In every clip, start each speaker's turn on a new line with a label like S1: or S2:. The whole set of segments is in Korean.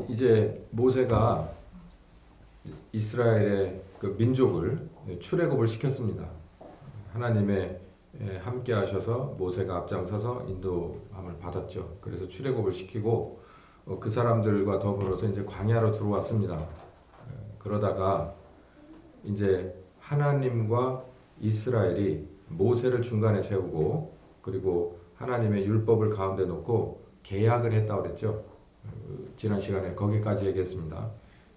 S1: 이제 모세가 이스라엘의 그 민족을 출애굽을 시켰습니다. 하나님의 함께 하셔서 모세가 앞장서서 인도함을 받았죠. 그래서 출애굽을 시키고 그 사람들과 더불어서 이제 광야로 들어왔습니다. 그러다가 이제 하나님과 이스라엘이 모세를 중간에 세우고 그리고 하나님의 율법을 가운데 놓고 계약을 했다고 그랬죠. 지난 시간에 거기까지 얘기했습니다.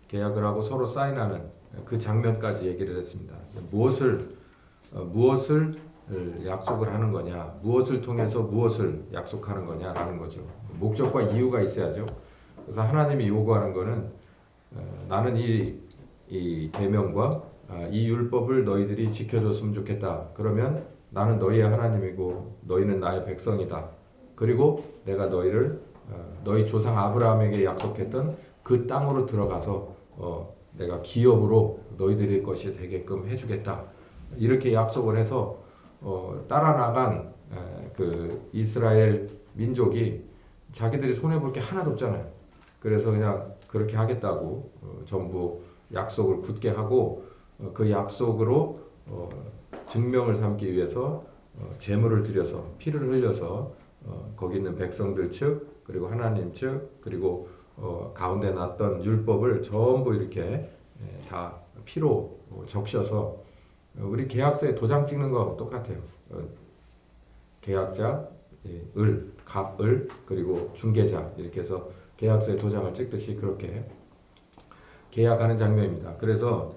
S1: 계약을 하고 서로 사인하는 그 장면까지 얘기를 했습니다. 무엇을 약속을 하는 거냐, 무엇을 통해서 무엇을 약속하는 거냐라는 거죠. 목적과 이유가 있어야죠. 그래서 하나님이 요구하는 거는 나는 이 계명과 이 율법을 너희들이 지켜줬으면 좋겠다. 그러면 나는 너희의 하나님이고 너희는 나의 백성이다. 그리고 내가 너희 조상 아브라함에게 약속했던 그 땅으로 들어가서 내가 기업으로 너희들의 것이 되게끔 해주겠다. 이렇게 약속을 해서 따라 나간 그 이스라엘 민족이 자기들이 손해 볼 게 하나도 없잖아요. 그래서 그냥 그렇게 하겠다고 전부 약속을 굳게 하고 그 약속으로 증명을 삼기 위해서 제물을 드려서 피를 흘려서 거기 있는 백성들 측 그리고 하나님 측 그리고 가운데 놨던 율법을 전부 이렇게 다 피로 적셔서 우리 계약서에 도장 찍는 거하고 똑같아요. 계약자, 갑을 그리고 중개자 이렇게 해서 계약서에 도장을 찍듯이 그렇게 계약하는 장면입니다. 그래서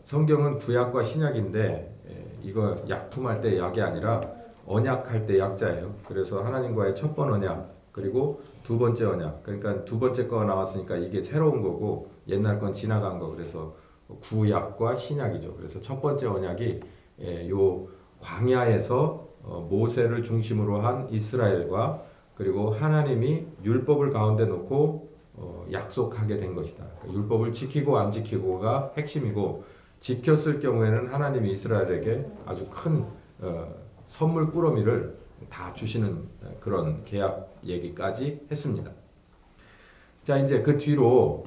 S1: 성경은 구약과 신약인데 이거 약품할 때 약이 아니라 언약할 때 약자예요. 그래서 하나님과의 첫 번 언약 그리고 두 번째 언약. 그러니까 두 번째 거가 나왔으니까 이게 새로운 거고 옛날 건 지나간 거. 그래서 구약과 신약이죠. 그래서 첫 번째 언약이 요 광야에서 모세를 중심으로 한 이스라엘과 그리고 하나님이 율법을 가운데 놓고 약속하게 된 것이다. 그러니까 율법을 지키고 안 지키고가 핵심이고 지켰을 경우에는 하나님이 이스라엘에게 아주 큰 선물 꾸러미를 다 주시는 그런 계약 얘기까지 했습니다. 자, 이제 그 뒤로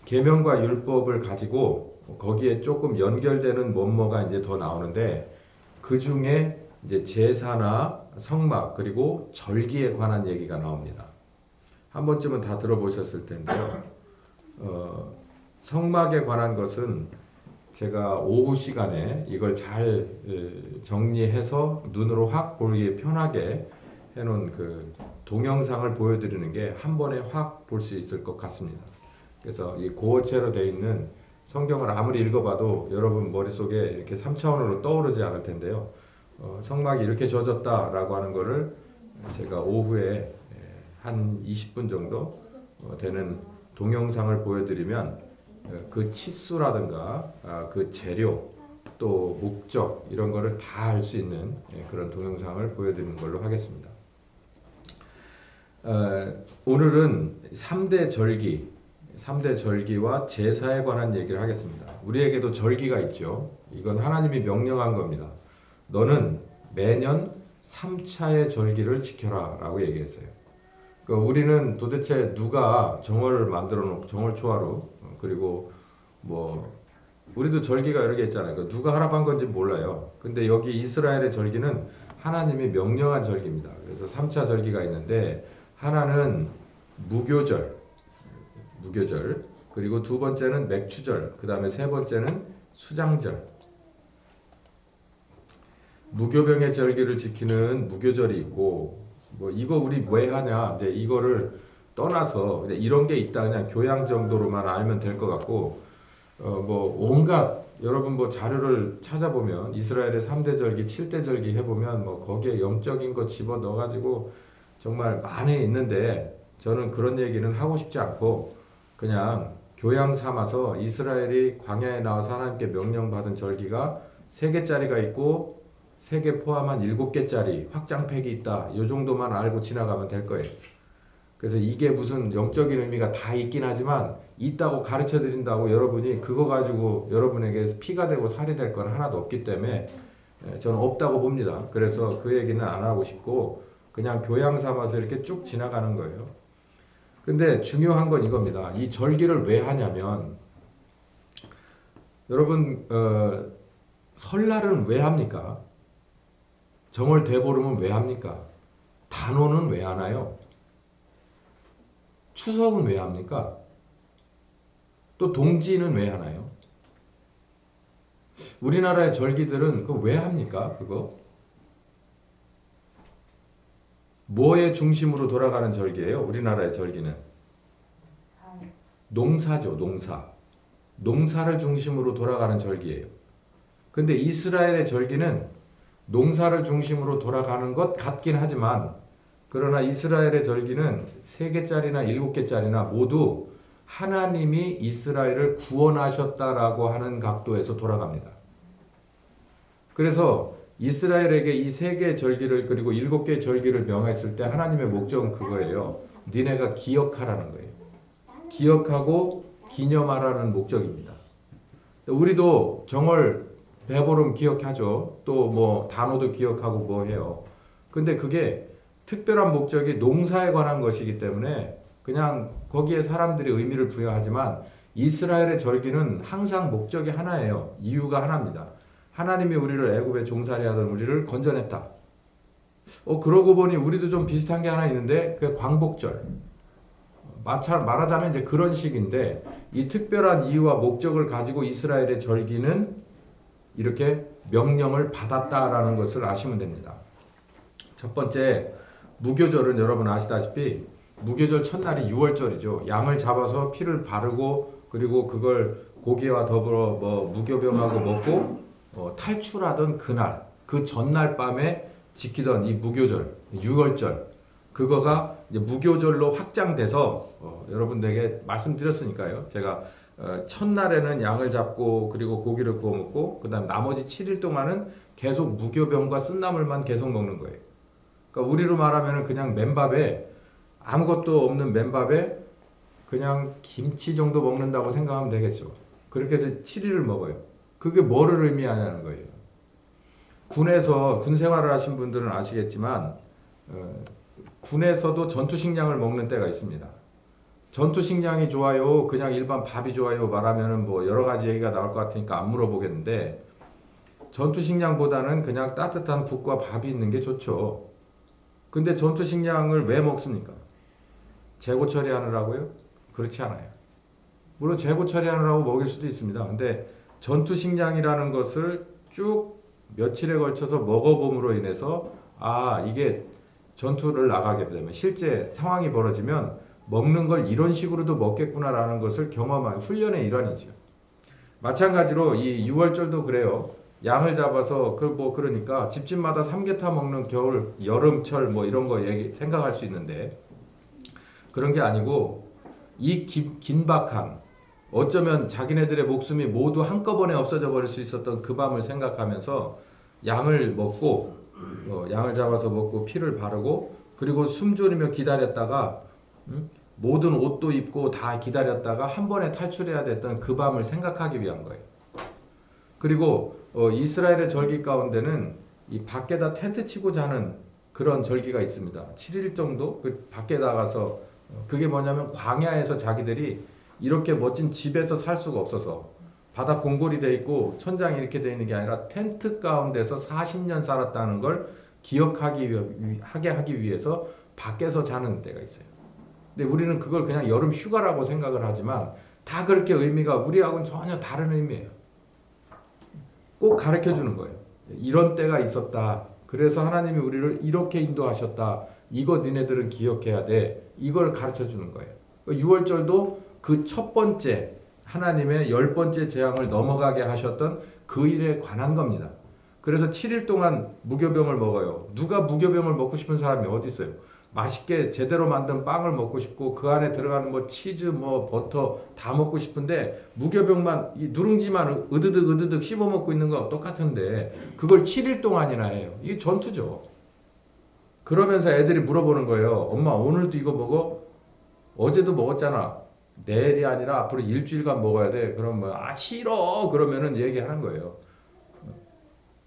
S1: 계명과 율법을 가지고 거기에 조금 연결되는 뭐뭐가 이제 더 나오는데 그 중에 이제 제사나 성막 그리고 절기에 관한 얘기가 나옵니다. 한 번쯤은 다 들어보셨을 텐데요. 성막에 관한 것은 제가 오후 시간에 이걸 잘 정리해서 눈으로 확 보기 편하게 해놓은 그 동영상을 보여드리는 게 한 번에 확 볼 수 있을 것 같습니다. 그래서 이 고어체로 되어 있는 성경을 아무리 읽어봐도 여러분 머릿속에 이렇게 3차원으로 떠오르지 않을 텐데요. 성막이 이렇게 젖었다라고 하는 거를 제가 오후에 한 20분 정도 되는 동영상을 보여드리면 그 치수라든가 그 재료 또 목적 이런 거를 다 알 수 있는 그런 동영상을 보여드리는 걸로 하겠습니다. 오늘은 3대 절기와 제사에 관한 얘기를 하겠습니다. 우리에게도 절기가 있죠. 이건 하나님이 명령한 겁니다. 너는 매년 3차의 절기를 지켜라 라고 얘기했어요. 그러니까 우리는 도대체 누가 정월을 만들어 놓고 정월 초하루 그리고 뭐 우리도 절기가 여러 개 있잖아요. 그러니까 누가 하라고 한 건지 몰라요. 근데 여기 이스라엘의 절기는 하나님이 명령한 절기입니다. 그래서 3차 절기가 있는데 하나는 무교절 그리고 두 번째는 맥추절 그 다음에 세 번째는 수장절. 무교병의 절기를 지키는 무교절이 있고 뭐 이거 우리 왜 하냐 이제 이거를 떠나서 이런 게 있다 그냥 교양 정도로만 알면 될 것 같고 뭐 온갖 여러분 뭐 자료를 찾아보면 이스라엘의 3대 절기 7대 절기 해보면 뭐 거기에 영적인 거 집어 넣어가지고 정말 많이 있는데 저는 그런 얘기는 하고 싶지 않고 그냥 교양 삼아서 이스라엘이 광야에 나와서 하나님께 명령받은 절기가 3개짜리가 있고 3개 포함한 7개짜리 확장팩이 있다. 이 정도만 알고 지나가면 될 거예요. 그래서 이게 무슨 영적인 의미가 다 있긴 하지만 있다고 가르쳐 드린다고 여러분이 그거 가지고 여러분에게 피가 되고 살이 될 건 하나도 없기 때문에 저는 없다고 봅니다. 그래서 그 얘기는 안 하고 싶고 그냥 교양 삼아서 이렇게 쭉 지나가는 거예요. 근데 중요한 건 이겁니다. 이 절기를 왜 하냐면 여러분 설날은 왜 합니까? 정월 대보름은 왜 합니까? 단오는 왜 하나요? 추석은 왜 합니까? 또 동지는 왜 하나요? 우리나라의 절기들은 그거 왜 합니까? 그거 뭐의 중심으로 돌아가는 절기예요? 우리나라의 절기는 농사죠, 농사. 농사를 중심으로 돌아가는 절기예요. 근데 이스라엘의 절기는 농사를 중심으로 돌아가는 것 같긴 하지만 그러나 이스라엘의 절기는 3개짜리나 7개짜리나 모두 하나님이 이스라엘을 구원하셨다라고 하는 각도에서 돌아갑니다. 그래서 이스라엘에게 이 3개의 절기를 그리고 7개의 절기를 명했을 때 하나님의 목적은 그거예요. 니네가 기억하라는 거예요. 기억하고 기념하라는 목적입니다. 우리도 정월 대보름 기억하죠. 또 뭐 단오도 기억하고 뭐 해요. 근데 그게 특별한 목적이 농사에 관한 것이기 때문에 그냥 거기에 사람들이 의미를 부여하지만 이스라엘의 절기는 항상 목적이 하나예요. 이유가 하나입니다. 하나님이 우리를 애굽에 종살이 하던 우리를 건져냈다. 그러고 보니 우리도 좀 비슷한 게 하나 있는데 그게 광복절. 말하자면 이제 그런 식인데 이 특별한 이유와 목적을 가지고 이스라엘의 절기는 이렇게 명령을 받았다라는 것을 아시면 됩니다. 첫 번째 무교절은 여러분 아시다시피 무교절 첫날이 6월절이죠. 양을 잡아서 피를 바르고 그리고 그걸 고기와 더불어 뭐 무교병하고 먹고 탈출하던 그날 그 전날 밤에 지키던 이 무교절 6월절 그거가 이제 무교절로 확장돼서 여러분들에게 말씀드렸으니까요. 제가 첫날에는 양을 잡고 그리고 고기를 구워 먹고 그다음 나머지 7일 동안은 계속 무교병과 쓴나물만 계속 먹는 거예요. 그러니까 우리로 말하면 그냥 맨밥에 아무것도 없는 맨밥에 그냥 김치 정도 먹는다고 생각하면 되겠죠. 그렇게 해서 7일을 먹어요. 그게 뭐를 의미하냐는 거예요. 군에서 군 생활을 하신 분들은 아시겠지만 군에서도 전투식량을 먹는 때가 있습니다. 전투식량이 좋아요, 그냥 일반 밥이 좋아요 말하면은 뭐 여러 가지 얘기가 나올 것 같으니까 안 물어보겠는데 전투식량보다는 그냥 따뜻한 국과 밥이 있는 게 좋죠. 근데 전투식량을 왜 먹습니까? 재고 처리하느라고요? 그렇지 않아요. 물론 재고 처리하느라고 먹일 수도 있습니다. 근데 전투식량이라는 것을 쭉 며칠에 걸쳐서 먹어봄으로 인해서 이게 전투를 나가게 되면 실제 상황이 벌어지면 먹는 걸 이런 식으로도 먹겠구나라는 것을 경험한 훈련의 일환이죠. 마찬가지로 이 6월절도 그래요. 양을 잡아서 그러니까 집집마다 삼계탕 먹는 겨울 여름철 뭐 이런 거 생각할 수 있는데 그런 게 아니고 이 긴박한 어쩌면 자기네들의 목숨이 모두 한꺼번에 없어져 버릴 수 있었던 그 밤을 생각하면서 양을 먹고 양을 잡아서 먹고 피를 바르고 그리고 숨졸이며 기다렸다가 모든 옷도 입고 다 기다렸다가 한 번에 탈출해야 됐던 그 밤을 생각하기 위한 거예요. 그리고 이스라엘의 절기 가운데는 이 밖에다 텐트 치고 자는 그런 절기가 있습니다. 7일 정도 그 밖에 나가서 그게 뭐냐면 광야에서 자기들이 이렇게 멋진 집에서 살 수가 없어서 바닥 공골이 돼 있고 천장이 이렇게 돼 있는 게 아니라 텐트 가운데서 40년 살았다는 걸 기억하게 하기 위해서 밖에서 자는 때가 있어요. 근데 우리는 그걸 그냥 여름 휴가라고 생각을 하지만 다 그렇게 의미가 우리하고는 전혀 다른 의미예요. 꼭 가르쳐 주는 거예요. 이런 때가 있었다. 그래서 하나님이 우리를 이렇게 인도하셨다. 이거 니네들은 기억해야 돼. 이걸 가르쳐 주는 거예요. 6월절도 그 첫 번째 하나님의 10번째 재앙을 넘어가게 하셨던 그 일에 관한 겁니다. 그래서 7일 동안 무교병을 먹어요. 누가 무교병을 먹고 싶은 사람이 어디 있어요? 맛있게 제대로 만든 빵을 먹고 싶고 그 안에 들어가는 뭐 치즈 뭐 버터 다 먹고 싶은데 무교병만 이 누룽지만 으드득 씹어 먹고 있는 거 똑같은데 그걸 7일 동안이나 해요. 이게 전투죠. 그러면서 애들이 물어보는 거예요. 엄마 오늘도 이거 먹어? 어제도 먹었잖아. 내일이 아니라 앞으로 일주일간 먹어야 돼. 그럼 뭐 싫어 그러면은 얘기하는 거예요.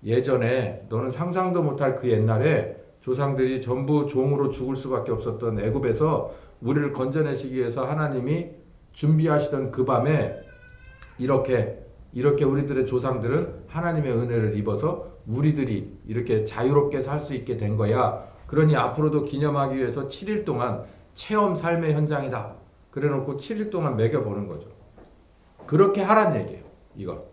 S1: 예전에 너는 상상도 못할 그 옛날에 조상들이 전부 종으로 죽을 수밖에 없었던 애굽에서 우리를 건져내시기 위해서 하나님이 준비하시던 그 밤에 이렇게 우리들의 조상들은 하나님의 은혜를 입어서 우리들이 이렇게 자유롭게 살 수 있게 된 거야. 그러니 앞으로도 기념하기 위해서 7일 동안 체험 삶의 현장이다. 그래 놓고 7일 동안 매겨보는 거죠. 그렇게 하란 얘기예요. 이거.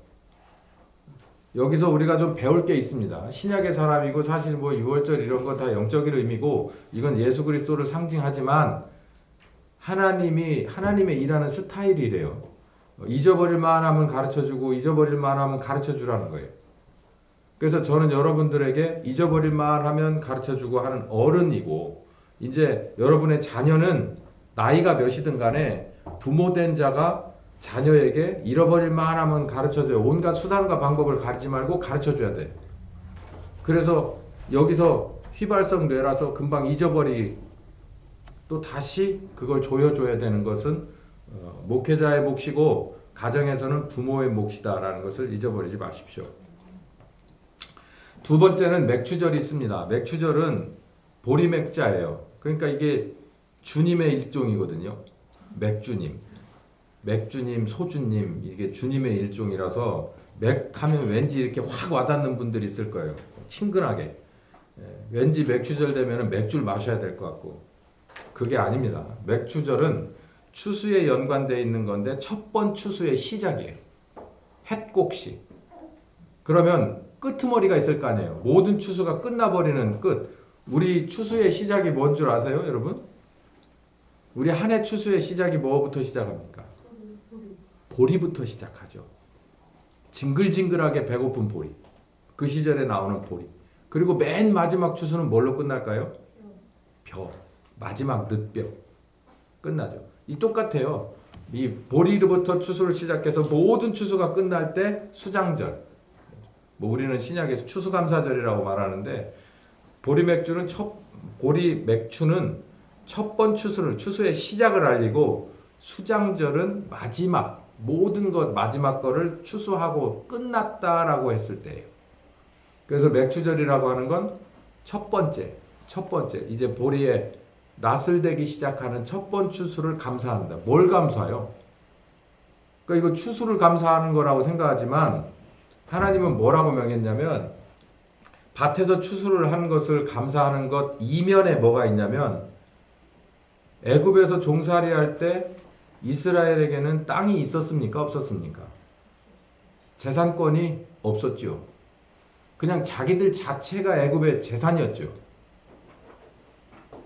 S1: 여기서 우리가 좀 배울 게 있습니다. 신약의 사람이고 사실 뭐 6월절 이런 건 다 영적인 의미고 이건 예수 그리스도를 상징하지만 하나님의 일하는 스타일이래요. 잊어버릴 만하면 가르쳐주고 잊어버릴 만하면 가르쳐주라는 거예요. 그래서 저는 여러분들에게 잊어버릴 만하면 가르쳐주고 하는 어른이고 이제 여러분의 자녀는 나이가 몇이든 간에 부모된 자가 자녀에게 잃어버릴 만하면 가르쳐줘요. 온갖 수단과 방법을 가르치지 말고 가르쳐줘야 돼. 그래서 여기서 휘발성 뇌라서 금방 잊어버리 또 다시 그걸 조여줘야 되는 것은 목회자의 몫이고 가정에서는 부모의 몫이다라는 것을 잊어버리지 마십시오. 두 번째는 맥추절이 있습니다. 맥추절은 보리맥자예요. 그러니까 이게 주님의 일종이거든요. 맥주님, 소주님 이게 주님의 일종이라서 맥하면 왠지 이렇게 확 와닿는 분들이 있을 거예요. 친근하게. 왠지 맥추절 되면 맥주를 마셔야 될 것 같고 그게 아닙니다. 맥추절은 추수에 연관되어 있는 건데 첫 번 추수의 시작이에요. 햇곡시. 그러면 끄트머리가 있을 거 아니에요. 모든 추수가 끝나버리는 끝. 우리 추수의 시작이 뭔 줄 아세요, 여러분? 우리 한 해 추수의 시작이 뭐부터 시작합니까? 보리부터 시작하죠. 징글징글하게 배고픈 보리. 그 시절에 나오는 보리. 그리고 맨 마지막 추수는 뭘로 끝날까요? 벼. 마지막 늦벼. 끝나죠. 이 똑같아요. 이 보리로부터 추수를 시작해서 모든 추수가 끝날 때 수장절. 뭐 우리는 신약에서 추수감사절이라고 말하는데 보리맥주는 첫 번 추수의 시작을 알리고 수장절은 마지막 모든 것 마지막 거를 추수하고 끝났다라고 했을 때예요. 그래서 맥추절이라고 하는 건 첫 번째 이제 보리에 낫을 대기 시작하는 첫 번 추수를 감사한다. 뭘 감사해요? 그러니까 이거 추수를 감사하는 거라고 생각하지만 하나님은 뭐라고 명했냐면 밭에서 추수를 한 것을 감사하는 것 이면에 뭐가 있냐면 애굽에서 종살이 할 때 이스라엘에게는 땅이 있었습니까? 없었습니까? 재산권이 없었죠. 그냥 자기들 자체가 애굽의 재산이었죠.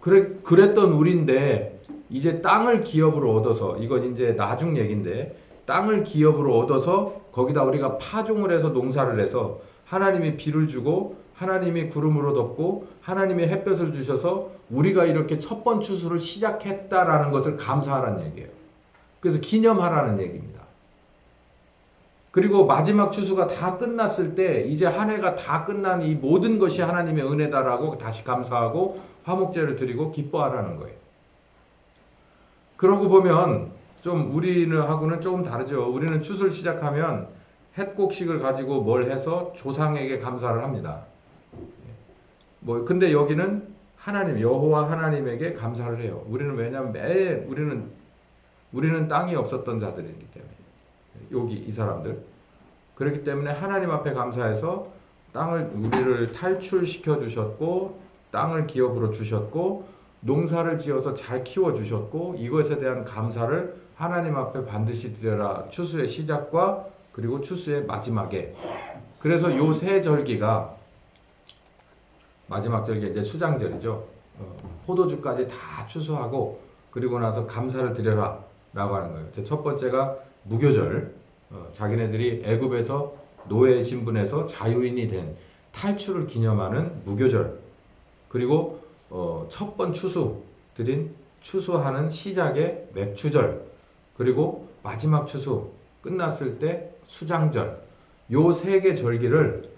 S1: 그랬던 우리인데 이제 땅을 기업으로 얻어서 이건 이제 나중 얘기인데 땅을 기업으로 얻어서 거기다 우리가 파종을 해서 농사를 해서 하나님이 비를 주고 하나님이 구름으로 덮고 하나님이 햇볕을 주셔서 우리가 이렇게 첫 번 추수를 시작했다라는 것을 감사하라는 얘기예요. 그래서 기념하라는 얘기입니다. 그리고 마지막 추수가 다 끝났을 때 이제 한 해가 다 끝난 이 모든 것이 하나님의 은혜다라고 다시 감사하고 화목제를 드리고 기뻐하라는 거예요. 그러고 보면 좀 우리는 하고는 조금 다르죠. 우리는 추수를 시작하면 햇곡식을 가지고 뭘 해서 조상에게 감사를 합니다. 근데 여기는 하나님 여호와 하나님에게 감사를 해요. 우리는 왜냐하면 우리는 땅이 없었던 자들이기 때문에 여기 이 사람들 그렇기 때문에 하나님 앞에 감사해서 우리를 탈출시켜 주셨고 땅을 기업으로 주셨고 농사를 지어서 잘 키워 주셨고 이것에 대한 감사를 하나님 앞에 반드시 드려라. 추수의 시작과 그리고 추수의 마지막에. 그래서 요 세 절기가 마지막 절기 이제 수장절이죠. 포도주까지 다 추수하고 그리고 나서 감사를 드려라 라고 하는 거예요. 첫 번째가 무교절. 자기네들이 애굽에서 노예 신분에서 자유인이 된 탈출을 기념하는 무교절. 그리고 첫 번 추수하는 시작의 맥추절. 그리고 마지막 추수 끝났을 때 수장절. 요 세 개 절기를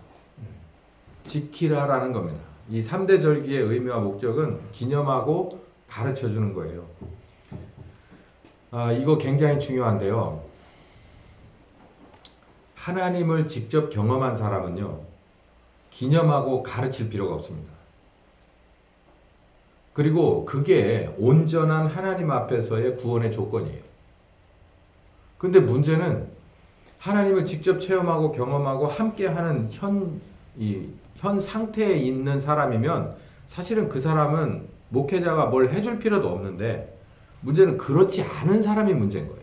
S1: 지키라라는 겁니다. 이 3대 절기의 의미와 목적은 기념하고 가르쳐 주는 거예요. 이거 굉장히 중요한데요. 하나님을 직접 경험한 사람은요, 기념하고 가르칠 필요가 없습니다. 그리고 그게 온전한 하나님 앞에서의 구원의 조건이에요. 근데 문제는 하나님을 직접 체험하고 경험하고 함께하는 현 상태에 있는 사람이면 사실은 그 사람은 목회자가 뭘 해줄 필요도 없는데 문제는 그렇지 않은 사람이 문제인 거예요.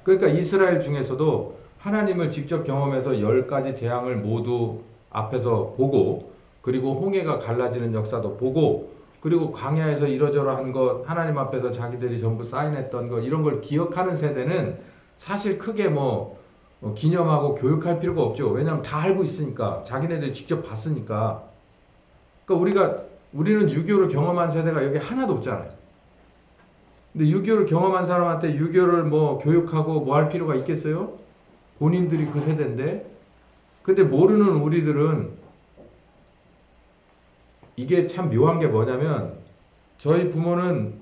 S1: 그러니까 이스라엘 중에서도 하나님을 직접 경험해서 10가지 재앙을 모두 앞에서 보고 그리고 홍해가 갈라지는 역사도 보고 그리고 광야에서 이러저러한 것 하나님 앞에서 자기들이 전부 사인했던 것 이런 걸 기억하는 세대는 사실 크게 기념하고 교육할 필요가 없죠. 왜냐하면 다 알고 있으니까 자기네들이 직접 봤으니까. 그러니까 우리는 6.25를 경험한 세대가 여기 하나도 없잖아요. 근데 6.25를 경험한 사람한테 6.25를 교육하고 할 필요가 있겠어요? 본인들이 그 세대인데. 근데 모르는 우리들은 이게 참 묘한 게 뭐냐면 저희 부모는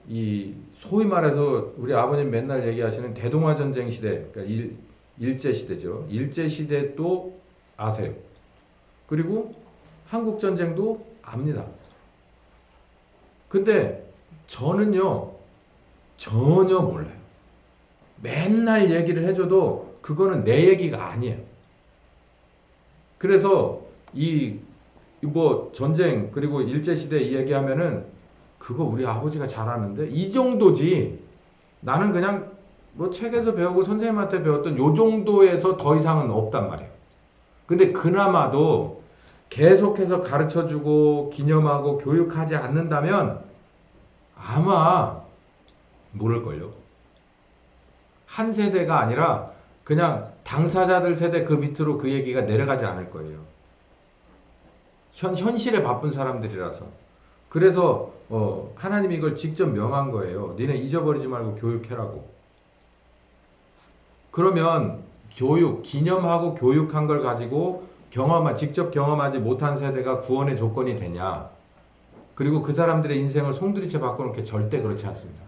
S1: 이 소위 말해서 우리 아버님 맨날 얘기하시는 대동아전쟁 시대, 그러니까 일제시대죠. 일제시대도 아세요. 그리고 한국전쟁도 압니다. 근데 저는요, 전혀 몰라요. 맨날 얘기를 해줘도 그거는 내 얘기가 아니에요. 그래서 전쟁, 그리고 일제시대 얘기하면은 그거 우리 아버지가 잘하는데 이 정도지. 나는 그냥 책에서 배우고 선생님한테 배웠던 요 정도에서 더 이상은 없단 말이에요. 근데 그나마도 계속해서 가르쳐주고 기념하고 교육하지 않는다면 아마 모를걸요. 한 세대가 아니라 그냥 당사자들 세대 그 밑으로 그 얘기가 내려가지 않을 거예요. 현실에 바쁜 사람들이라서. 그래서 하나님이 이걸 직접 명한 거예요. 니네 잊어버리지 말고 교육해라고. 그러면 기념하고 교육한 걸 가지고 직접 경험하지 못한 세대가 구원의 조건이 되냐? 그리고 그 사람들의 인생을 송두리째 바꾸는 게 절대 그렇지 않습니다.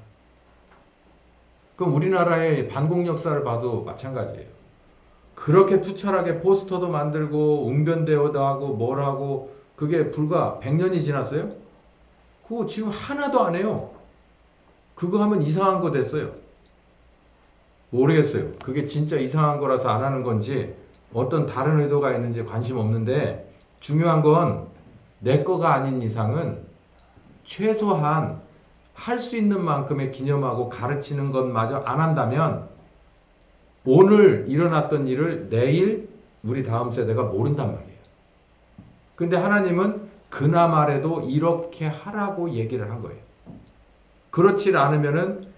S1: 그럼 우리나라의 반공 역사를 봐도 마찬가지예요. 그렇게 투철하게 포스터도 만들고 웅변대회도 하고 뭘 하고 그게 불과 100년이 지났어요? 그거 지금 하나도 안 해요. 그거 하면 이상한 거 됐어요. 모르겠어요. 그게 진짜 이상한 거라서 안 하는 건지 어떤 다른 의도가 있는지 관심 없는데 중요한 건 내 거가 아닌 이상은 최소한 할 수 있는 만큼의 기념하고 가르치는 것마저 안 한다면 오늘 일어났던 일을 내일 우리 다음 세대가 모른단 말이에요. 근데 하나님은 그나마라도 이렇게 하라고 얘기를 한 거예요. 그렇지 않으면은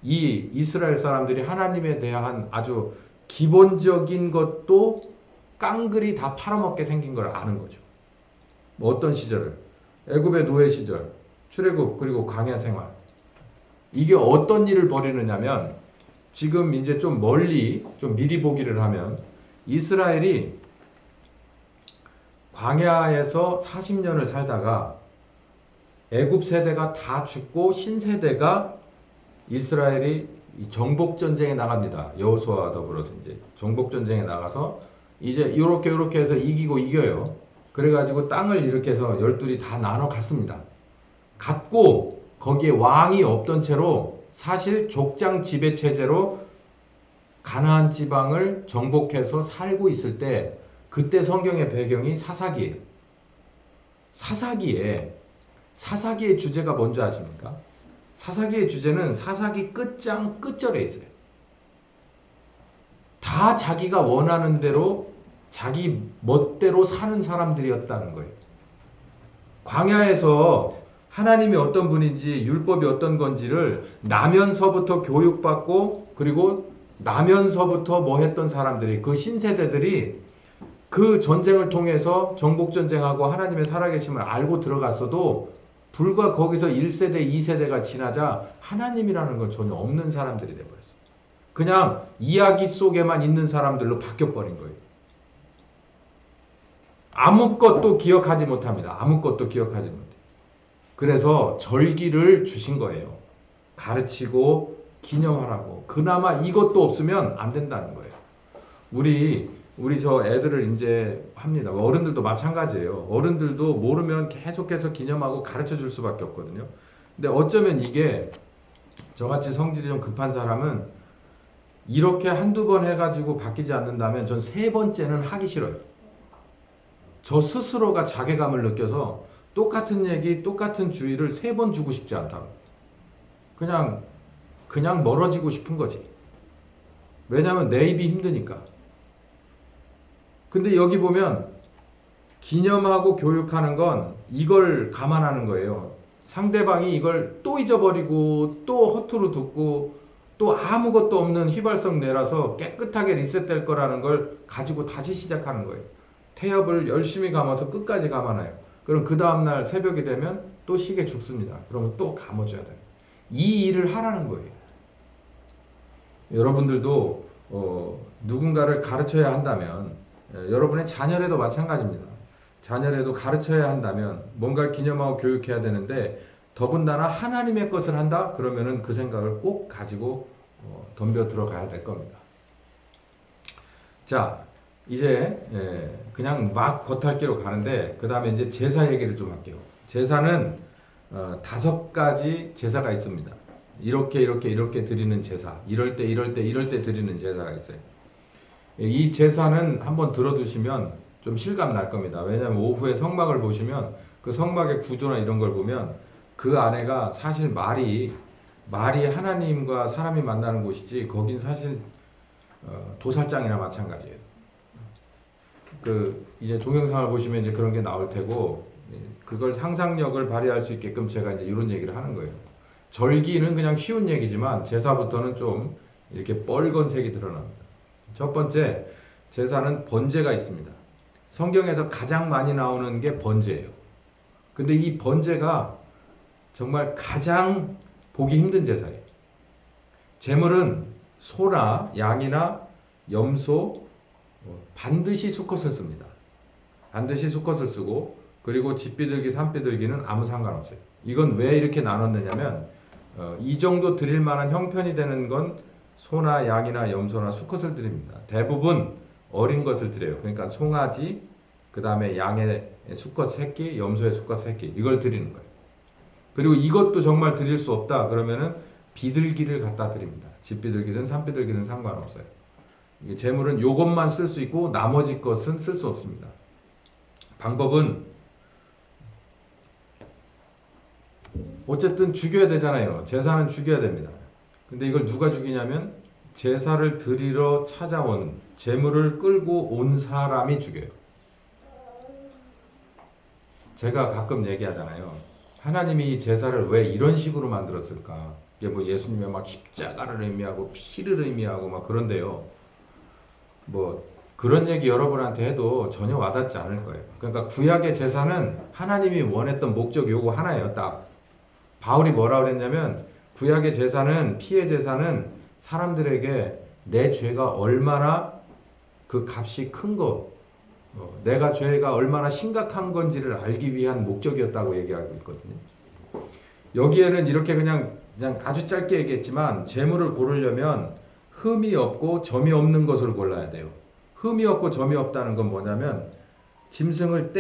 S1: 이 이스라엘 사람들이 하나님에 대한 아주 기본적인 것도 깡그리 다 팔아먹게 생긴 걸 아는 거죠. 어떤 시절을? 애굽의 노예 시절, 출애굽 그리고 광야 생활. 이게 어떤 일을 벌이느냐면 지금 이제 좀 미리 보기를 하면 이스라엘이 광야에서 40년을 살다가 애굽 세대가 다 죽고 신세대가 이스라엘이 정복 전쟁에 나갑니다. 여호수아와 더불어서 이제 정복 전쟁에 나가서 이제 요렇게 해서 이겨요. 그래가지고 땅을 이렇게 해서 열둘이 다 나눠 갔습니다. 갔고 거기에 왕이 없던 채로 사실 족장 지배 체제로 가나안 지방을 정복해서 살고 있을 때 그때 성경의 배경이 사사기예요. 사사기의 주제가 뭔지 아십니까? 사사기의 주제는 사사기 끝장 끝절에 있어요. 다 자기가 원하는 대로 자기 멋대로 사는 사람들이었다는 거예요. 광야에서 하나님이 어떤 분인지 율법이 어떤 건지를 나면서부터 교육받고 그리고 나면서부터 했던 사람들이 그 신세대들이 그 전쟁을 통해서 정복전쟁하고 하나님의 살아계심을 알고 들어갔어도 불과 거기서 1세대, 2세대가 지나자 하나님이라는 건 전혀 없는 사람들이 돼버렸어요. 그냥 이야기 속에만 있는 사람들로 바뀌어버린 거예요. 아무것도 기억하지 못합니다. 아무것도 기억하지 못해요. 그래서 절기를 주신 거예요. 가르치고 기념하라고. 그나마 이것도 없으면 안 된다는 거예요. 우리 우리 저 애들을 이제 합니다. 어른들도 마찬가지예요. 어른들도 모르면 계속해서 기념하고 가르쳐 줄 수밖에 없거든요. 근데 어쩌면 이게 저같이 성질이 좀 급한 사람은 이렇게 한두 번 해가지고 바뀌지 않는다면 전 세 번째는 하기 싫어요. 저 스스로가 자괴감을 느껴서 똑같은 얘기, 똑같은 주의를 세 번 주고 싶지 않다. 그냥 멀어지고 싶은 거지. 왜냐면 내 입이 힘드니까. 근데 여기 보면 기념하고 교육하는 건 이걸 감안하는 거예요. 상대방이 이걸 또 잊어버리고 또 허투루 듣고 또 아무것도 없는 휘발성 내라서 깨끗하게 리셋될 거라는 걸 가지고 다시 시작하는 거예요. 태엽을 열심히 감아서 끝까지 감아놔요. 그럼 그 다음날 새벽이 되면 또 시계 죽습니다. 그러면 또 감아줘야 돼요. 이 일을 하라는 거예요. 여러분들도 누군가를 가르쳐야 한다면 여러분의 자녀라도 마찬가지입니다. 자녀라도 가르쳐야 한다면 뭔가를 기념하고 교육해야 되는데 더군다나 하나님의 것을 한다? 그러면은 그 생각을 꼭 가지고 덤벼 들어가야 될 겁니다. 자, 이제 그냥 막 겉핥기로 가는데 그 다음에 이제 제사 얘기를 좀 할게요. 제사는 5가지 제사가 있습니다. 이렇게 드리는 제사, 이럴 때 드리는 제사가 있어요. 이 제사는 한번 들어두시면 좀 실감 날 겁니다. 왜냐하면 오후에 성막을 보시면 그 성막의 구조나 이런 걸 보면 그 안에가 사실 말이 하나님과 사람이 만나는 곳이지 거긴 사실 도살장이나 마찬가지예요. 이제 동영상을 보시면 이제 그런 게 나올 테고 그걸 상상력을 발휘할 수 있게끔 제가 이제 이런 얘기를 하는 거예요. 절기는 그냥 쉬운 얘기지만 제사부터는 좀 이렇게 빨간색이 드러납니다. 첫 번째, 제사는 번제가 있습니다. 성경에서 가장 많이 나오는 게 번제예요. 근데 이 번제가 정말 가장 보기 힘든 제사예요. 제물은 소나 양이나 염소, 반드시 수컷을 씁니다. 반드시 수컷을 쓰고 그리고 집비둘기, 산비둘기는 아무 상관없어요. 이건 왜 이렇게 나눴느냐면 이 정도 드릴 만한 형편이 되는 건 소나 양이나 염소나 수컷을 드립니다. 대부분 어린 것을 드려요. 그러니까 송아지, 그 다음에 양의 수컷 새끼, 염소의 수컷 새끼 이걸 드리는 거예요. 그리고 이것도 정말 드릴 수 없다 그러면은 비둘기를 갖다 드립니다. 집비둘기든 산비둘기든 상관없어요. 제물은 요것만 쓸 수 있고 나머지 것은 쓸 수 없습니다. 방법은 어쨌든 죽여야 되잖아요. 제사는 죽여야 됩니다. 근데 이걸 누가 죽이냐면 제사를 드리러 찾아온 제물을 끌고 온 사람이 죽여요. 제가 가끔 얘기하잖아요. 하나님이 제사를 왜 이런 식으로 만들었을까? 이게 뭐 예수님의 막 십자가를 의미하고 피를 의미하고 막 그런데요. 뭐 그런 얘기 여러분한테 해도 전혀 와닿지 않을 거예요. 그러니까 구약의 제사는 하나님이 원했던 목적이 요거 하나예요. 딱 바울이 뭐라 그랬냐면 구약의 제사는 피의 제사는 사람들에게 내 죄가 얼마나 그 값이 큰 거, 내가 죄가 얼마나 심각한 건지를 알기 위한 목적이었다고 얘기하고 있거든요. 여기에는 이렇게 그냥 아주 짧게 얘기했지만 제물을 고르려면 흠이 없고 점이 없는 것을 골라야 돼요. 흠이 없고 점이 없다는 건 뭐냐면 짐승을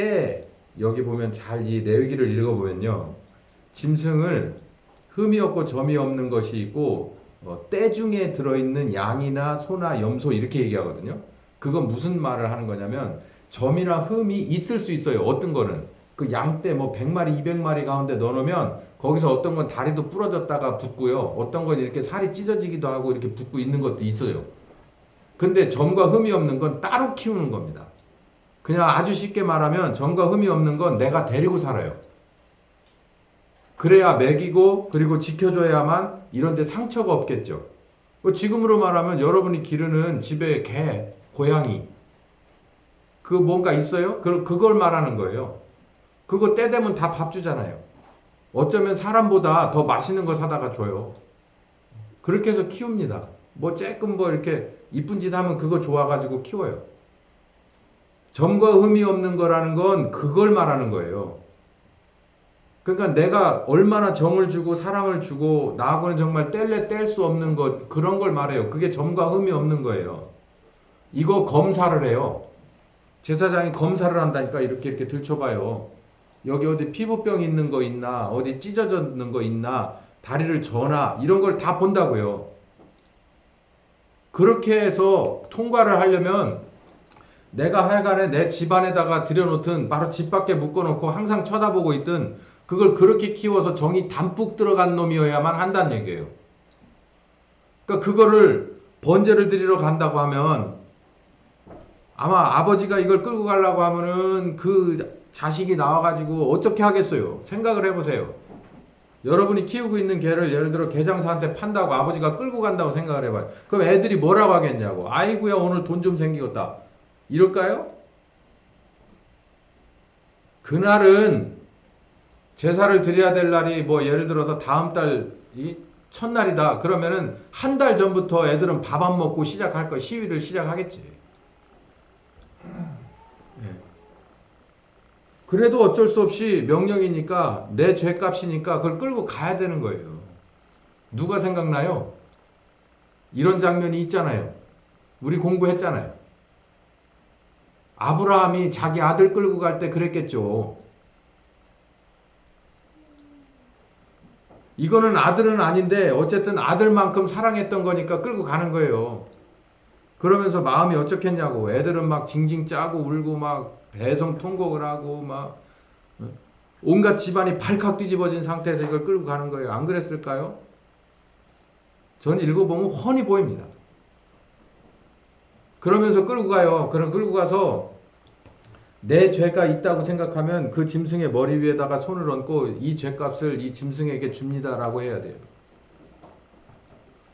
S1: 여기 보면 잘 이 내위기를 읽어보면요. 짐승을 흠이 없고 점이 없는 것이 있고 때 중에 들어있는 양이나 소나 염소 이렇게 얘기하거든요. 그건 무슨 말을 하는 거냐면 점이나 흠이 있을 수 있어요. 어떤 거는 그 양떼 뭐 100마리 200마리 가운데 넣어놓으면 거기서 어떤 건 다리도 부러졌다가 붙고요. 어떤 건 이렇게 살이 찢어지기도 하고 이렇게 붙고 있는 것도 있어요. 근데 점과 흠이 없는 건 따로 키우는 겁니다. 그냥 아주 쉽게 말하면 점과 흠이 없는 건 내가 데리고 살아요. 그래야 먹이고 그리고 지켜줘야만 이런 데 상처가 없겠죠. 지금으로 말하면 여러분이 기르는 집에 개, 고양이 그 뭔가 있어요? 그걸 말하는 거예요. 그거 때 되면 다 밥 주잖아요. 어쩌면 사람보다 더 맛있는 거 사다가 줘요. 그렇게 해서 키웁니다. 뭐 쬐끔 뭐 이렇게 이쁜 짓 하면 그거 좋아가지고 키워요. 점과 흠이 없는 거라는 건 그걸 말하는 거예요. 그러니까 내가 얼마나 정을 주고 사랑을 주고 나하고는 정말 뗄래 뗄 수 없는 것 그런 걸 말해요. 그게 점과 흠이 없는 거예요. 이거 검사를 해요. 제사장이 검사를 한다니까. 이렇게 들춰봐요. 여기 어디 피부병 있는 거 있나, 어디 찢어졌는 거 있나, 다리를 저나, 이런 걸 다 본다고요. 그렇게 해서 통과를 하려면 내가 하여간에 내 집안에다가 들여놓든 바로 집 밖에 묶어놓고 항상 쳐다보고 있든 그걸 그렇게 키워서 정이 담뿍 들어간 놈이어야만 한다는 얘기예요. 그러니까 그거를 번제를 드리러 간다고 하면 아마 아버지가 이걸 끌고 가려고 하면은 그 자식이 나와가지고 어떻게 하겠어요? 생각을 해보세요. 여러분이 키우고 있는 개를 예를 들어 개장사한테 판다고 아버지가 끌고 간다고 생각을 해봐요. 그럼 애들이 뭐라고 하겠냐고. 아이고야 오늘 돈 좀 생기겠다. 이럴까요? 그날은 제사를 드려야 될 날이 뭐 예를 들어서 다음 달 이 첫날이다. 그러면은 한 달 전부터 애들은 밥 안 먹고 시작할 거 시위를 시작하겠지. 그래도 어쩔 수 없이 명령이니까 내 죄값이니까 그걸 끌고 가야 되는 거예요. 누가 생각나요? 이런 장면이 있잖아요. 우리 공부했잖아요. 아브라함이 자기 아들 끌고 갈 때 그랬겠죠. 이거는 아들은 아닌데 어쨌든 아들만큼 사랑했던 거니까 끌고 가는 거예요. 그러면서 마음이 어쩌겠냐고. 애들은 막 징징 짜고 울고 막 배성 통곡을 하고 막 온갖 집안이 발칵 뒤집어진 상태에서 이걸 끌고 가는 거예요. 안 그랬을까요? 전 읽어보면 훤히 보입니다. 그러면서 끌고 가요. 그럼 끌고 가서 내 죄가 있다고 생각하면 그 짐승의 머리 위에다가 손을 얹고 이 죄값을 이 짐승에게 줍니다라고 해야 돼요.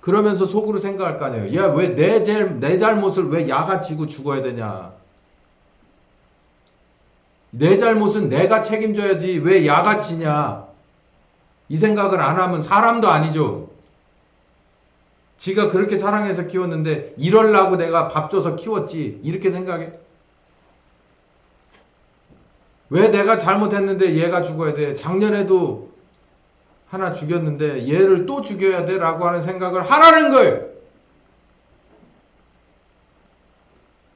S1: 그러면서 속으로 생각할 거 아니에요. 야, 왜 내 잘못을 왜 야가 지고 죽어야 되냐. 내 잘못은 내가 책임져야지 왜 야가 지냐. 이 생각을 안 하면 사람도 아니죠. 지가 그렇게 사랑해서 키웠는데 이럴라고 내가 밥 줘서 키웠지. 이렇게 생각해. 왜 내가 잘못했는데 얘가 죽어야 돼. 작년에도 하나 죽였는데 얘를 또 죽여야 돼 라고 하는 생각을 하라는 거예요.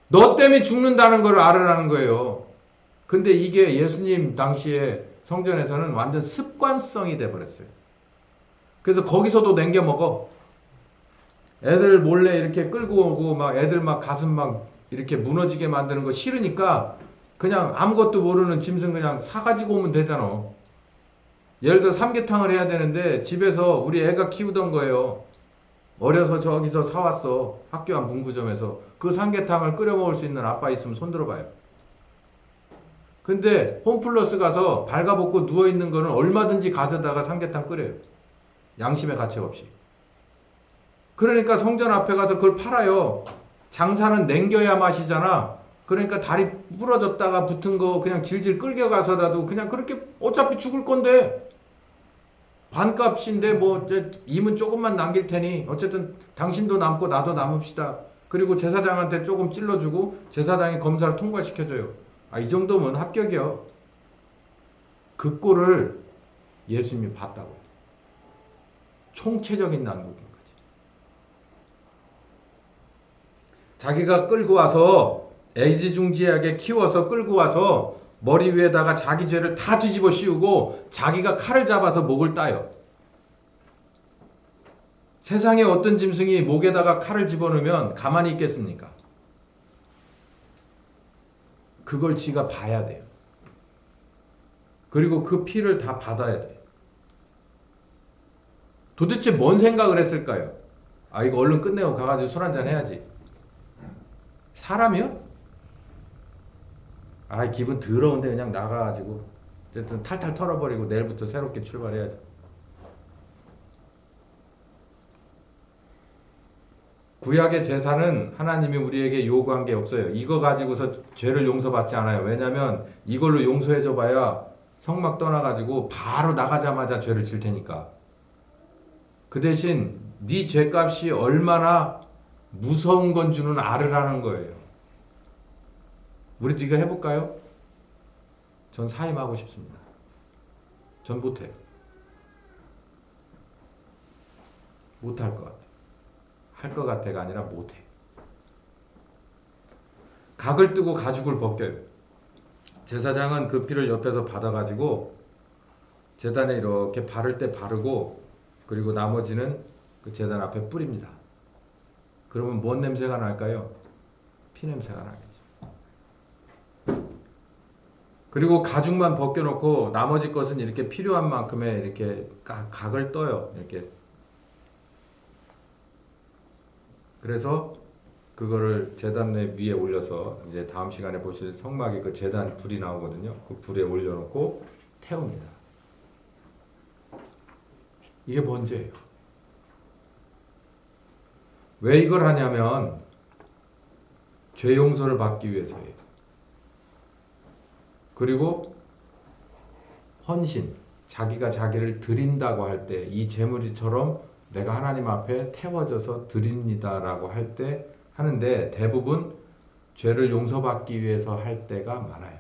S1: 너 때문에 죽는다는 걸 알으라는 거예요. 근데 이게 예수님 당시에 성전에서는 완전 습관성이 돼버렸어요. 그래서 거기서도 냉겨 먹어. 애들 몰래 이렇게 끌고 오고 막 애들 막 가슴 막 이렇게 무너지게 만드는 거 싫으니까 그냥 아무것도 모르는 짐승 그냥 사가지고 오면 되잖아. 예를 들어 삼계탕을 해야 되는데 집에서 우리 애가 키우던 거예요. 어려서 저기서 사왔어. 학교 앞 문구점에서. 그 삼계탕을 끓여 먹을 수 있는 아빠 있으면 손 들어봐요. 근데 홈플러스 가서 발가벗고 누워있는 거는 얼마든지 가져다가 삼계탕 끓여요. 양심의 가책 없이. 그러니까 성전 앞에 가서 그걸 팔아요. 장사는 냉겨야 맛이잖아. 그러니까 다리 부러졌다가 붙은 거 그냥 질질 끌겨 가서라도 그냥 그렇게 어차피 죽을 건데 반값인데 뭐 임은 조금만 남길 테니 어쨌든 당신도 남고 나도 남읍시다. 그리고 제사장한테 조금 찔러주고 제사장이 검사를 통과시켜줘요. 아, 이 정도면 합격이요. 그 꼴을 예수님이 봤다고요. 총체적인 난국인 거지. 자기가 끌고 와서 애지중지하게 키워서 끌고 와서 머리 위에다가 자기 죄를 다 뒤집어 씌우고 자기가 칼을 잡아서 목을 따요. 세상에 어떤 짐승이 목에다가 칼을 집어넣으면 가만히 있겠습니까? 그걸 지가 봐야 돼요. 그리고 그 피를 다 받아야 돼요. 도대체 뭔 생각을 했을까요? 아, 이거 얼른 끝내고 가가지고 술 한잔 해야지. 사람이요? 아, 기분 더러운데 그냥 나가가지고 어쨌든 탈탈 털어버리고 내일부터 새롭게 출발해야지. 구약의 제사는 하나님이 우리에게 요구한 게 없어요. 이거 가지고서 죄를 용서받지 않아요. 왜냐하면 이걸로 용서해줘 봐야 성막 떠나가지고 바로 나가자마자 죄를 질 테니까. 그 대신 네 죄값이 얼마나 무서운 건 줄은 알으라는 거예요. 우리 지금 해볼까요? 전 사임하고 싶습니다. 전 못해요. 못할 것 같아요. 할 것 같아가 아니라 못해. 각을 뜨고 가죽을 벗겨요. 제사장은 그 피를 옆에서 받아가지고 제단에 이렇게 바를 때 바르고 그리고 나머지는 그 제단 앞에 뿌립니다. 그러면 뭔 냄새가 날까요? 피 냄새가 나겠죠. 그리고 가죽만 벗겨놓고 나머지 것은 이렇게 필요한 만큼의 이렇게 각을 떠요. 이렇게. 그래서 그거를 제단 위에 올려서 이제 다음 시간에 보실 성막에 그 제단 불이 나오거든요. 그 불에 올려놓고 태웁니다. 이게 번제예요. 왜 이걸 하냐면 죄 용서를 받기 위해서예요. 그리고 헌신, 자기가 자기를 드린다고 할 때 이 제물이처럼 내가 하나님 앞에 태워져서 드립니다라고 할 때 하는데 대부분 죄를 용서받기 위해서 할 때가 많아요.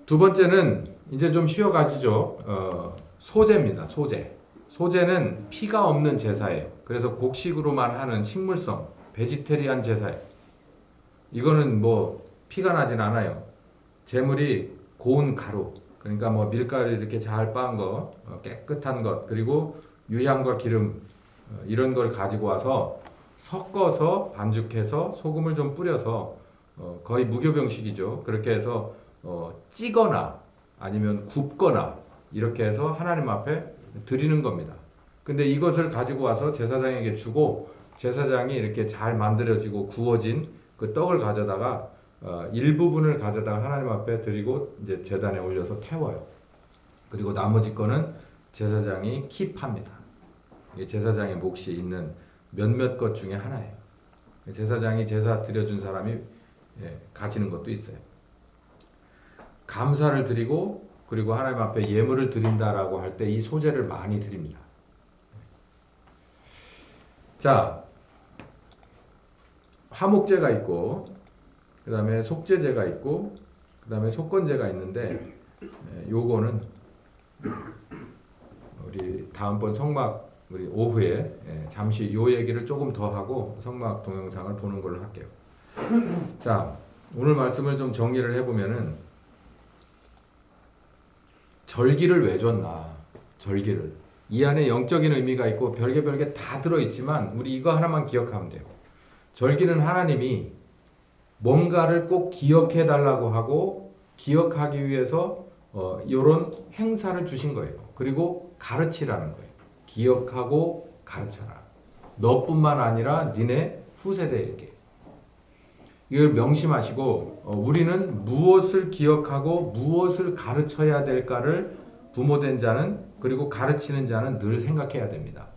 S1: 두 번째는 이제 좀 쉬어가지죠. 소제입니다. 소제. 소제는 피가 없는 제사예요. 그래서 곡식으로만 하는 식물성, 베지테리안 제사예요. 이거는 뭐 피가 나진 않아요. 제물이 고운 가루, 그러니까 뭐 밀가루 이렇게 잘 빻은 거, 깨끗한 것, 그리고 유향과 기름 이런 걸 가지고 와서 섞어서 반죽해서 소금을 좀 뿌려서 거의 무교병식이죠. 그렇게 해서 찌거나 아니면 굽거나 이렇게 해서 하나님 앞에 드리는 겁니다. 근데 이것을 가지고 와서 제사장에게 주고 제사장이 이렇게 잘 만들어지고 구워진 그 떡을 가져다가 일부분을 가져다가 하나님 앞에 드리고 이제 제단에 올려서 태워요. 그리고 나머지 거는 제사장이 킵합니다. 이게 제사장의 몫이 있는 몇몇 것 중에 하나예요. 제사장이 제사 드려준 사람이 가지는 것도 있어요. 감사를 드리고 그리고 하나님 앞에 예물을 드린다라고 할 때 이 소제를 많이 드립니다. 자, 화목제가 있고 그 다음에 속죄제가 있고 그 다음에 속건제가 있는데 요거는 우리 다음번 성막 우리 오후에 잠시 요 얘기를 조금 더 하고 성막 동영상을 보는 걸로 할게요. 자, 오늘 말씀을 좀 정리를 해보면은 절기를 왜 줬나? 절기를. 이 안에 영적인 의미가 있고 별개 다 들어있지만 우리 이거 하나만 기억하면 돼요. 절기는 하나님이 뭔가를 꼭 기억해 달라고 하고 기억하기 위해서 이런 행사를 주신 거예요. 그리고 가르치라는 거예요. 기억하고 가르쳐라. 너뿐만 아니라 니네 후세대에게. 이걸 명심하시고 우리는 무엇을 기억하고 무엇을 가르쳐야 될까를 부모된 자는 그리고 가르치는 자는 늘 생각해야 됩니다.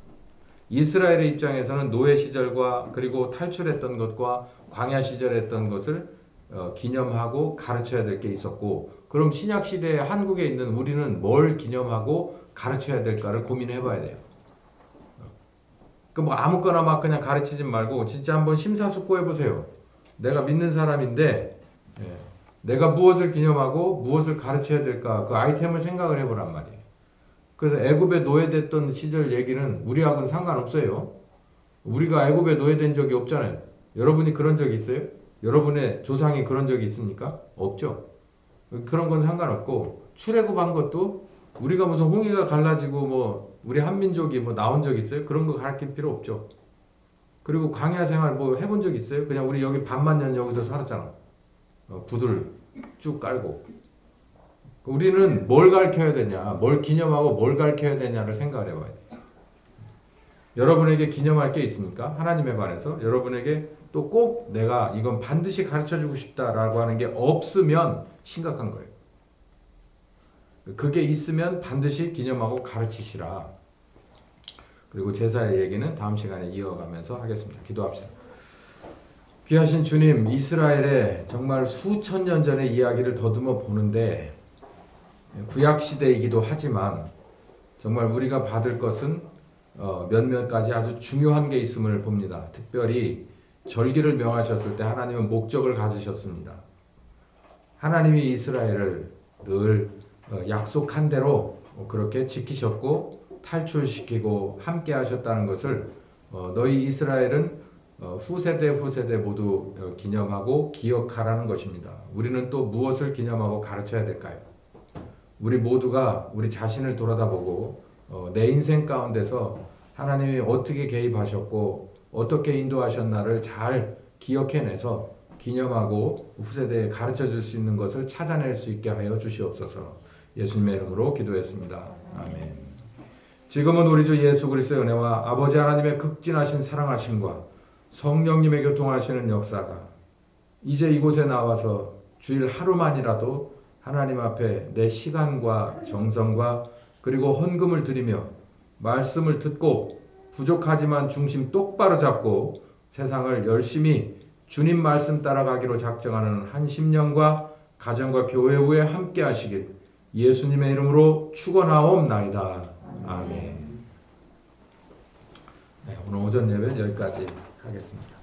S1: 이스라엘의 입장에서는 노예 시절과 그리고 탈출했던 것과 광야 시절에 했던 것을 기념하고 가르쳐야 될 게 있었고 그럼 신약 시대에 한국에 있는 우리는 뭘 기념하고 가르쳐야 될까를 고민해 봐야 돼요. 그 뭐 아무거나 막 그냥 가르치지 말고 진짜 한번 심사숙고해 보세요. 내가 믿는 사람인데 내가 무엇을 기념하고 무엇을 가르쳐야 될까 그 아이템을 생각을 해보란 말이에요. 그래서 애굽에 노예됐던 시절 얘기는 우리하고는 상관없어요. 우리가 애굽에 노예된 적이 없잖아요. 여러분이 그런 적이 있어요? 여러분의 조상이 그런 적이 있습니까? 없죠. 그런 건 상관없고 출애굽한 것도 우리가 무슨 홍해가 갈라지고 뭐 우리 한민족이 뭐 나온 적 있어요? 그런 거 가르칠 필요 없죠. 그리고 광야 생활 뭐 해본 적 있어요? 그냥 우리 여기 반만 년 여기서 살았잖아. 구들 쭉 깔고. 우리는 뭘 가르쳐야 되냐, 뭘 기념하고 뭘 가르쳐야 되냐를 생각을 해봐야 돼. 여러분에게 기념할 게 있습니까? 하나님에 관해서 여러분에게 또 꼭 내가 이건 반드시 가르쳐주고 싶다라고 하는 게 없으면 심각한 거예요. 그게 있으면 반드시 기념하고 가르치시라. 그리고 제사의 얘기는 다음 시간에 이어가면서 하겠습니다. 기도합시다. 귀하신 주님, 이스라엘의 정말 수천 년 전의 이야기를 더듬어 보는데 구약 시대이기도 하지만 정말 우리가 받을 것은 몇몇 가지 아주 중요한 게 있음을 봅니다. 특별히 절기를 명하셨을 때 하나님은 목적을 가지셨습니다. 하나님이 이스라엘을 늘 약속한 대로 그렇게 지키셨고 탈출시키고 함께 하셨다는 것을 너희 이스라엘은 후세대 모두 기념하고 기억하라는 것입니다. 우리는 또 무엇을 기념하고 가르쳐야 될까요? 우리 모두가 우리 자신을 돌아다보고 내 인생 가운데서 하나님이 어떻게 개입하셨고 어떻게 인도하셨나를 잘 기억해내서 기념하고 후세대에 가르쳐 줄 수 있는 것을 찾아낼 수 있게 하여 주시옵소서. 예수님의 이름으로 기도했습니다. 아멘. 지금은 우리 주 예수 그리스도의 은혜와 아버지 하나님의 극진하신 사랑하심과 성령님의 교통하시는 역사가 이제 이곳에 나와서 주일 하루만이라도 하나님 앞에 내 시간과 정성과 그리고 헌금을 드리며 말씀을 듣고 부족하지만 중심 똑바로 잡고 세상을 열심히 주님 말씀 따라가기로 작정하는 한 심령과 가정과 교회 후에 함께 하시길 예수님의 이름으로 축원하옵나이다. 아멘. 네, 오늘 오전 예배는 여기까지 하겠습니다.